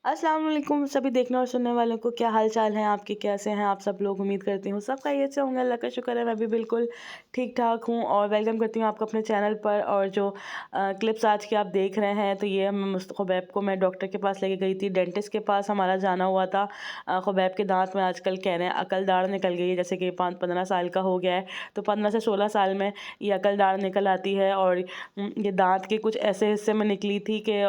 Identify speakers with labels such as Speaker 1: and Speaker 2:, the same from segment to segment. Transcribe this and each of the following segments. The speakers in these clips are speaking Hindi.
Speaker 1: अस्सलाम वालेकुम सभी देखने और सुनने वालों को, क्या हाल चाल है आपके, कैसे हैं आप सब लोग। उम्मीद करती हूँ सब खैरियत से होंगे, अल्लाह का शुक्र है मैं भी बिल्कुल ठीक ठाक हूँ। और वेलकम करती हूँ आपको अपने चैनल पर। और जो क्लिप्स आज की आप देख रहे हैं, तो ये खुबैब को मैं डॉक्टर के पास लेके गई थी, डेंटिस्ट के पास हमारा जाना हुआ था। खुबैब के दांत में आजकल कह रहे हैं अकल दाढ़ निकल गई है, जैसे कि 15 साल का हो गया है, तो 15 से 16 साल में ये अकल दाढ़ निकल आती है। और ये दांत के कुछ ऐसे हिस्से में निकली थी कि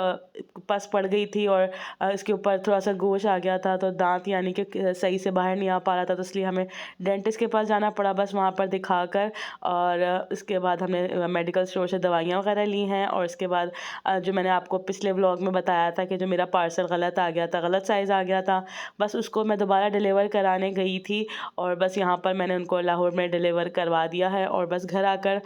Speaker 1: पस पड़ गई थी, और इसके ऊपर थोड़ा सा गोश आ गया था, तो दांत यानी कि सही से बाहर नहीं आ पा रहा था, तो इसलिए हमें डेंटिस्ट के पास जाना पड़ा बस वहाँ पर दिखाकर। और इसके बाद हमने मेडिकल स्टोर से दवाइयाँ वगैरह ली हैं। और इसके बाद जो मैंने आपको पिछले व्लॉग में बताया था कि जो मेरा पार्सल गलत आ गया था, गलत साइज़ आ गया था, बस उसको मैं दोबारा डिलीवर कराने गई थी। और बस यहाँ पर मैंने उनको लाहौर में डिलीवर करवा दिया है। और बस घर आकर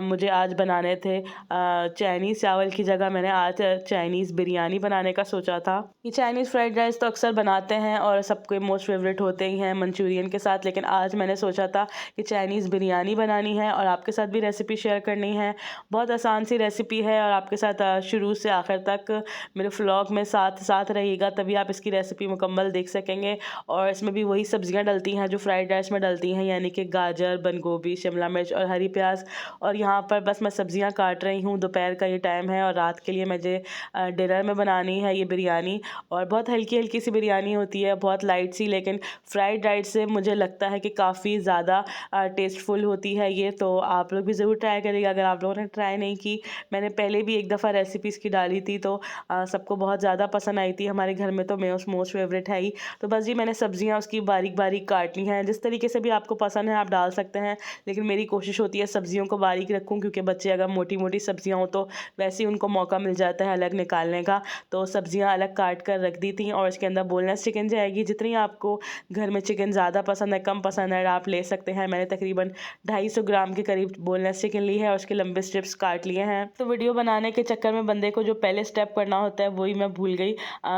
Speaker 1: मुझे आज बनाने थे चाइनीज़ चावल की जगह मैंने आज चाइनीज़ बिरयानी बनाने का सोचा था। ये चाइनीज़ फ्राइड राइस तो अक्सर बनाते हैं और सबके मोस्ट फेवरेट होते ही हैं मंचूरियन के साथ, लेकिन आज मैंने सोचा था कि चाइनीज़ बिरयानी बनानी है और आपके साथ भी रेसिपी शेयर करनी है। बहुत आसान सी रेसिपी है और आपके साथ शुरू से आखिर तक मेरे व्लॉग में साथ साथ रहिएगा, तभी आप इसकी रेसिपी मुकम्मल देख सकेंगे। और इसमें भी वही सब्जियां डलती हैं जो फ्राइड राइस में डलती हैं, यानी कि गाजर, बंद गोभी, शिमला मिर्च और हरी प्याज। और यहाँ पर बस मैं सब्जियां काट रही हूँ, दोपहर का ये टाइम है और रात के लिए मुझे डिनर में बनानी है ये बिरयानी। और बहुत हल्की हल्की सी बिरयानी होती है, बहुत लाइट सी, लेकिन फ्राइड राइस से मुझे लगता है कि काफ़ी ज़्यादा टेस्टफुल होती है ये। तो आप लोग भी ज़रूर ट्राई करिएगा अगर आप लोगों ने ट्राई नहीं की। मैंने पहले भी एक दफ़ा रेसिपीज़ की डाली थी, तो सबको बहुत ज़्यादा पसंद आई थी हमारे घर में, तो मोस्ट फेवरेट है ही। तो बस जी मैंने सब्जियां उसकी बारीक बारीक काट ली हैं, जिस तरीके से भी आपको पसंद है आप डाल सकते हैं, लेकिन मेरी कोशिश होती है सब्जियों को बारीक रखूँ, क्योंकि बच्चे अगर मोटी मोटी सब्जियां हो तो वैसे ही उनको मौका मिल जाता है अलग निकालने का। तो सब्जियां अलग काट कर रख दी थी। और इसके अंदर बोनलेस चिकन जाएगी, जितनी आपको घर में चिकन ज़्यादा पसंद है, कम पसंद है, आप ले सकते हैं। मैंने तकरीबन 250 ग्राम के करीब बोनलेस चिकन ली है और उसके लंबे स्ट्रिप्स काट लिए हैं। तो वीडियो बनाने के चक्कर में बंदे को जो पहले स्टेप करना होता है वही मैं भूल गई।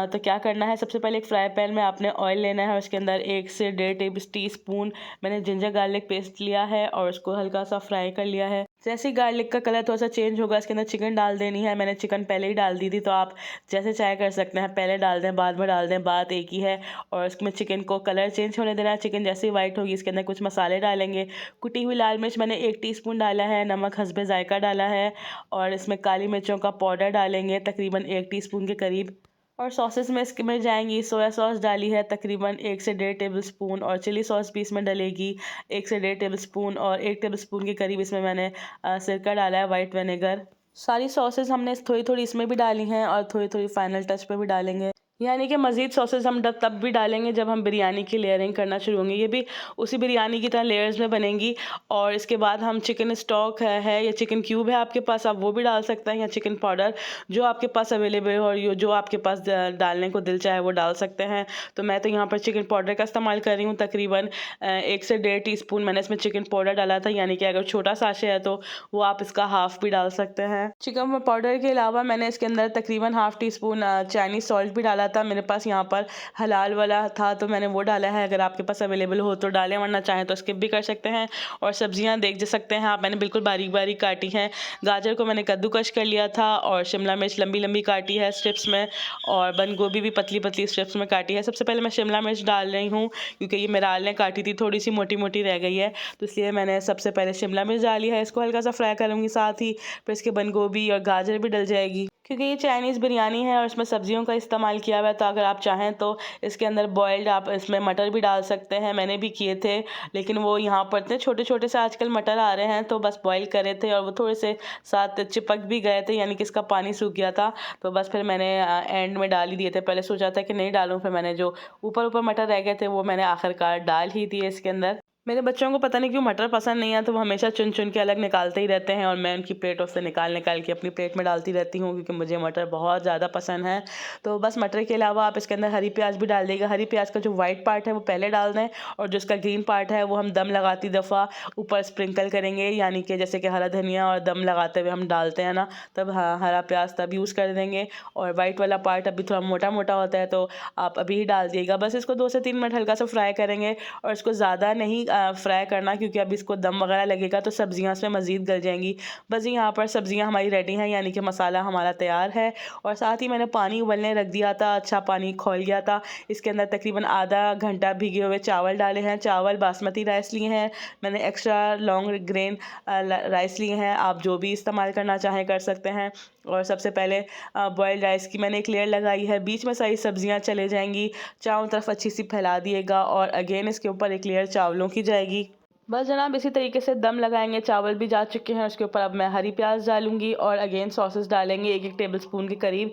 Speaker 1: तो क्या करना है, सबसे पहले एक फ्राई पैन में आपने ऑयल लेना है और उसके अंदर 1 से 1.5 टी स्पून मैंने जिंजर गार्लिक पेस्ट लिया है और उसको हल्का सा फ्राई कर लिया है। जैसे ही गार्लिक का कलर थोड़ा सा चेंज होगा, इसके अंदर चिकन डाल देनी है। मैंने चिकन पहले ही डाल दी थी, तो आप जैसे चाहे कर सकते हैं, पहले डाल दें बाद में डाल दें, बात एक ही है। और इसमें चिकन को कलर चेंज होने देना है। चिकन जैसे ही वाइट होगी इसके अंदर कुछ मसाले डालेंगे। कुटी हुई लाल मिर्च मैंने 1 टीस्पून डाला है, नमक हस्बे जायका डाला है, और इसमें काली मिर्चों का पाउडर डालेंगे तकरीबन 1 टीस्पून के करीब। और सॉसेस में इसके में जाएंगी, सोया सॉस डाली है तकरीबन 1 से 1.5 टेबल स्पून, और चिली सॉस भी इसमें डलेगी 1 से 1.5 टेबल स्पून, और 1 टेबल स्पून के करीब इसमें मैंने सिरका डाला है, वाइट विनेगर। सारी सॉसेस हमने थोड़ी थोड़ी इसमें भी डाली हैं और थोड़ी थोड़ी फाइनल टच पे भी डालेंगे, यानी कि मज़ीद सॉसेस हम तब भी डालेंगे जब हम बिरयानी की लेयरिंग करना शुरू होंगे। ये भी उसी बिरयानी की तरह लेयर्स में बनेंगी। और इसके बाद हम चिकन स्टॉक है या चिकन क्यूब है आपके पास, आप वो भी डाल सकते हैं, या चिकन पाउडर जो आपके पास अवेलेबल हो और जो आपके पास डालने को दिल चाहे वो डाल सकते हैं। तो मैं तो यहाँ पर चिकन पाउडर का इस्तेमाल कर रही हूँ। तकरीबन 1 से 1.5 टीस्पून मैंने इसमें चिकन पाउडर डाला था, यानी कि अगर छोटा साशे है तो वो आप इसका हाफ भी डाल सकते हैं। चिकन पाउडर के अलावा मैंने इसके अंदर तकरीबन ½ टीस्पून चाइनीज़ सॉल्ट भी डाला था। मेरे पास यहाँ पर हलाल वाला था तो मैंने वो डाला है, अगर आपके पास अवेलेबल हो तो डालें, वरना चाहें तो स्किप भी कर सकते हैं। और सब्जियां देख सकते हैं आप, मैंने बिल्कुल बारीक बारीक काटी हैं। गाजर को मैंने कद्दूकश कर लिया था, और शिमला मिर्च लंबी लंबी काटी है स्ट्रिप्स में, और बंद गोभी भी पतली पतली स्ट्रिप्स में काटी है। सबसे पहले मैं शिमला मिर्च डाल रही हूँ, क्योंकि ये मेरा ने काटी थी, थोड़ी सी मोटी मोटी रह गई है, तो इसलिए मैंने सबसे पहले शिमला मिर्च डाली है। इसको हल्का सा फ्राई करूँगी, साथ ही फिर इसके बंद गोभी और गाजर भी डल जाएगी, क्योंकि ये चाइनीज़ बिरयानी है और इसमें सब्जियों का इस्तेमाल किया हुआ है। तो अगर आप चाहें तो इसके अंदर बॉयल्ड आप इसमें मटर भी डाल सकते हैं, मैंने भी किए थे, लेकिन वो यहाँ पर इतने छोटे छोटे से आजकल मटर आ रहे हैं, तो बस बॉयल करे थे और वो थोड़े से साथ चिपक भी गए थे, यानी कि इसका पानी सूख गया था। तो बस फिर मैंने एंड में डाल ही दिए थे, पहले सोचा था कि नहीं डालूँ, फिर मैंने जो ऊपर ऊपर मटर रह गए थे वो मैंने आखिरकार डाल ही दिए इसके अंदर। मेरे बच्चों को पता नहीं क्यों मटर पसंद नहीं है, तो वो हमेशा चुन चुन के अलग निकालते ही रहते हैं, और मैं उनकी प्लेटों से निकाल निकाल के अपनी प्लेट में डालती रहती हूँ, क्योंकि मुझे मटर बहुत ज़्यादा पसंद है। तो बस मटर के अलावा आप इसके अंदर हरी प्याज भी डाल देगा। हरी प्याज का जो वाइट पार्ट है वो पहले डाल दें, और जो इसका ग्रीन पार्ट है वो हम दम लगाती दफ़ा ऊपर स्प्रिंकल करेंगे, यानी कि जैसे कि हरा धनिया और दम लगाते हुए हम डालते हैं ना, तब हरा प्याज तब यूज़ कर देंगे। और वाइट वाला पार्ट अभी थोड़ा मोटा मोटा होता है, तो आप अभी ही डाल दिएगा। बस इसको 2 से 3 मिनट हल्का सा फ्राई करेंगे, और इसको ज़्यादा नहीं फ्राई करना, क्योंकि अब इसको दम वगैरह लगेगा तो सब्जियां इसमें मज़ीद गल जाएंगी। बस यहाँ पर सब्जियां हमारी रेडी हैं, यानी कि मसाला हमारा तैयार है। और साथ ही मैंने पानी उबलने रख दिया था, अच्छा पानी खौल गया था। इसके अंदर तकरीबन आधा घंटा भीगे हुए चावल डाले हैं। चावल बासमती राइस लिए हैं, मैंने एक्स्ट्रा लॉन्ग ग्रेन राइस लिए हैं, आप जो भी इस्तेमाल करना चाहें कर सकते हैं। और सबसे पहले बॉयल्ड राइस की मैंने एक लेयर लगाई है, बीच में सारी सब्जियां चले जाएंगी, चारों तरफ अच्छी सी फैला दिएगा और अगेन इसके ऊपर एक लेयर चावलों की जाएगी। बस जनाब इसी तरीके से दम लगाएंगे। चावल भी जा चुके हैं, उसके ऊपर अब मैं हरी प्याज डालूंगी और अगेन सॉसेस डालेंगे 1-1 टेबल स्पून के करीब।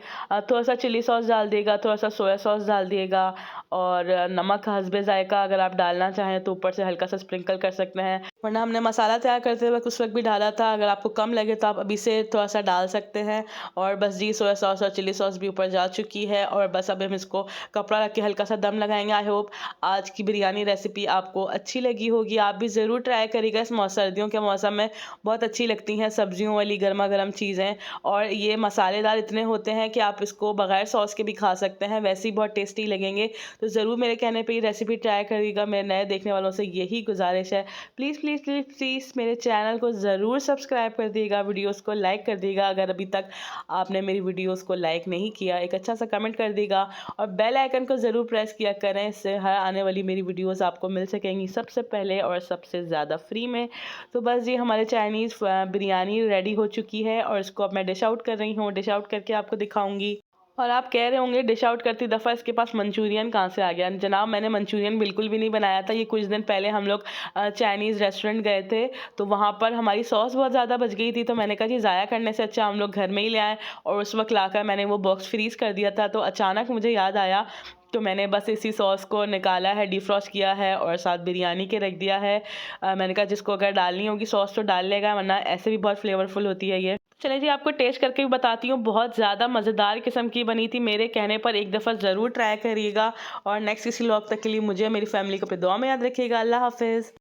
Speaker 1: थोड़ा सा चिली सॉस डाल दिएगा, थोड़ा सा सोया सॉस डाल दिएगा और नमक हस्बे जायका अगर आप डालना चाहें तो ऊपर से हल्का सा स्प्रिंकल कर सकते हैं, वरना हमने मसाला तैयार करते वक्त उस वक्त भी डाला था। अगर आपको कम लगे तो आप अभी से थोड़ा सा डाल सकते हैं। और बस जी सोया सॉस और चिली सॉस भी ऊपर जा चुकी है और बस अब हम इसको कपड़ा रख के हल्का सा दम लगाएंगे। आई होप आज की बिरयानी रेसिपी आपको अच्छी लगी होगी, आप भी ज़रूर ट्राई करिएगा। इस सर्दियों के मौसम में बहुत अच्छी लगती हैं सब्जियों वाली गर्मा गर्म चीज़ें, और ये मसालेदार इतने होते हैं कि आप इसको बगैर सॉस के भी खा सकते हैं, वैसे ही बहुत टेस्टी लगेंगे। तो ज़रूर मेरे कहने पे ये रेसिपी ट्राई करिएगा। मेरे नए देखने वालों से यही गुजारिश है, प्लीज़ प्लीज़ प्लीज़ प्लीज़ मेरे चैनल को ज़रूर सब्सक्राइब कर दिएगा, वीडियोस को लाइक कर दिएगा। अगर अभी तक आपने मेरी वीडियोस को लाइक नहीं किया, एक अच्छा सा कमेंट कर दिएगा और बेल आइकन को ज़रूर प्रेस किया करें, इससे हर आने वाली मेरी वीडियोस आपको मिल सकेंगी सबसे पहले और सबसे ज़्यादा फ्री में। तो बस जी हमारे चाइनीज़ बिरयानी रेडी हो चुकी है और इसको अब मैं डिश आउट कर रही हूँ, डिश आउट करके आपको दिखाऊंगी। और आप कह रहे होंगे डिश आउट करती दफ़ा इसके पास मंचूरियन कहाँ से आ गया। जनाब मैंने मंचूरियन बिल्कुल भी नहीं बनाया था। ये कुछ दिन पहले हम लोग चाइनीज़ रेस्टोरेंट गए थे, तो वहाँ पर हमारी सॉस बहुत ज़्यादा बच गई थी, तो मैंने कहा जी ज़ाया करने से अच्छा हम लोग घर में ही ले आएँ। और उस वक्त लाकर मैंने वो बॉक्स फ्रीज़ कर दिया था, तो अचानक मुझे याद आया, तो मैंने बस इसी सॉस को निकाला है, डिफ्रॉस्ट किया है और साथ बिरयानी के रख दिया है। मैंने कहा जिसको अगर डालनी होगी सॉस तो डाल लेगा, वरना ऐसे भी बहुत फ्लेवरफुल होती है ये। चलिए जी आपको टेस्ट करके भी बताती हूँ, बहुत ज़्यादा मज़ेदार किस्म की बनी थी। मेरे कहने पर एक दफ़ा ज़रूर ट्राई करिएगा और नेक्स्ट किसी व्लॉग तक के लिए मुझे मेरी फैमिली को अपनी दुआ में याद रखिएगा। अल्लाह हाफिज़।